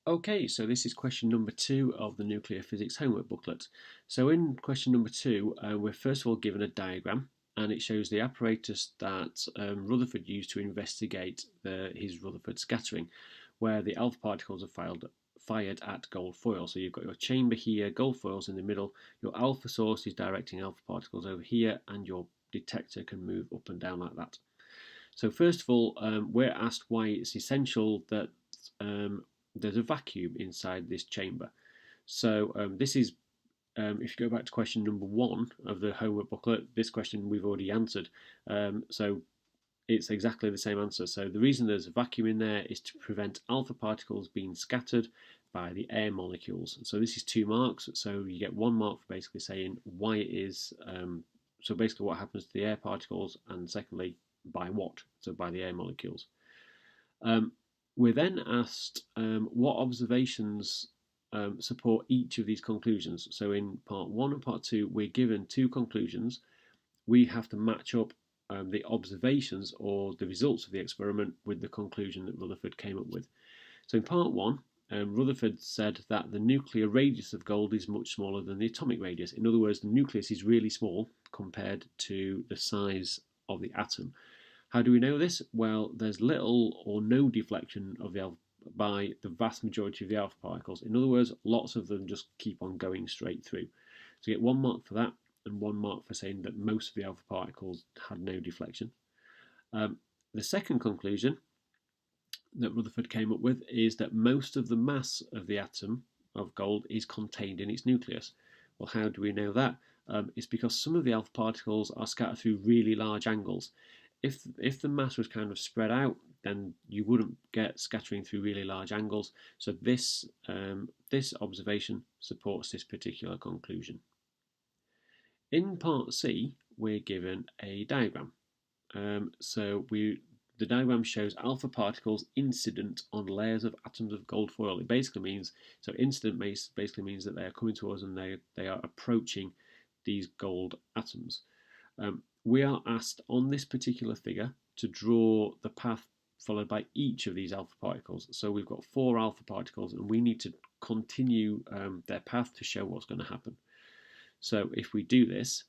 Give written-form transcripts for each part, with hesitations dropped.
Okay, so this is question number 2 of the nuclear physics homework booklet. So in question number 2, we're first of all given a diagram, and it shows the apparatus that Rutherford used to investigate his Rutherford scattering, where the alpha particles are fired at gold foil. So you've got your chamber here, gold foils in the middle, your alpha source is directing alpha particles over here, and your detector can move up and down like that. So first of all, we're asked why it's essential that um, there's a vacuum inside this chamber. So this is, if you go back to question number 1 of the homework booklet, this question we've already answered. So it's exactly the same answer. So the reason there's a vacuum in there is to prevent alpha particles being scattered by the air molecules. So this is 2 marks. So you get 1 mark for basically saying why it is. So basically what happens to the air particles, and secondly, by what? So by the air molecules. Um, we're then asked what observations support each of these conclusions. So in part 1 and part 2, we're given 2 conclusions. We have to match up the observations or the results of the experiment with the conclusion that Rutherford came up with. So in part 1, Rutherford said that the nuclear radius of gold is much smaller than the atomic radius. In other words, the nucleus is really small compared to the size of the atom. How do we know this? Well, there's little or no deflection of the alpha by the vast majority of the alpha particles. In other words, lots of them just keep on going straight through. So you get 1 mark for that, and 1 mark for saying that most of the alpha particles had no deflection. The second conclusion that Rutherford came up with is that most of the mass of the atom of gold is contained in its nucleus. Well, how do we know that? It's because some of the alpha particles are scattered through really large angles. If the mass was kind of spread out, then you wouldn't get scattering through really large angles. So this observation supports this particular conclusion. In part C, we're given a diagram. The diagram shows alpha particles incident on layers of atoms of gold foil. It basically means, so incident basically means that they are coming to us and they are approaching these gold atoms. We are asked on this particular figure to draw the path followed by each of these alpha particles. So we've got 4 alpha particles and we need to continue their path to show what's going to happen. So if we do this,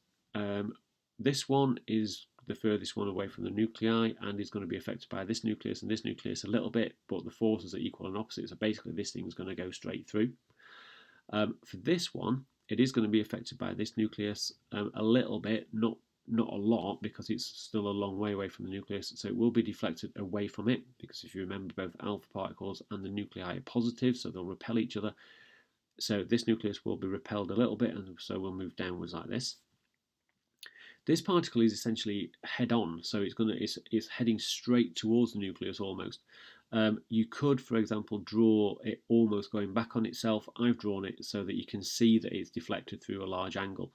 this one is the furthest one away from the nuclei and is going to be affected by this nucleus and this nucleus a little bit, but the forces are equal and opposite, so basically this thing is going to go straight through. For this one, it is going to be affected by this nucleus a little bit, not a lot, because it's still a long way away from the nucleus, so it will be deflected away from it, because if you remember, both alpha particles and the nuclei are positive, so they'll repel each other. So this nucleus will be repelled a little bit, and so we'll move downwards like this. This particle is essentially head-on, so it's heading straight towards the nucleus almost. You could, for example, draw it almost going back on itself. I've drawn it so that you can see that it's deflected through a large angle.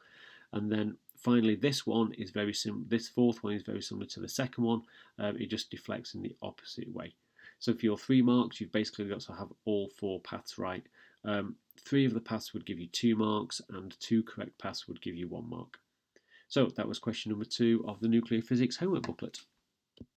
And then finally, this one is very similar. This fourth one is very similar to the second one. It just deflects in the opposite way. So for your 3 marks, you've basically got to have all 4 paths right. 3 of the paths would give you 2 marks, and 2 correct paths would give you 1 mark. So that was question number 2 of the nuclear physics homework booklet.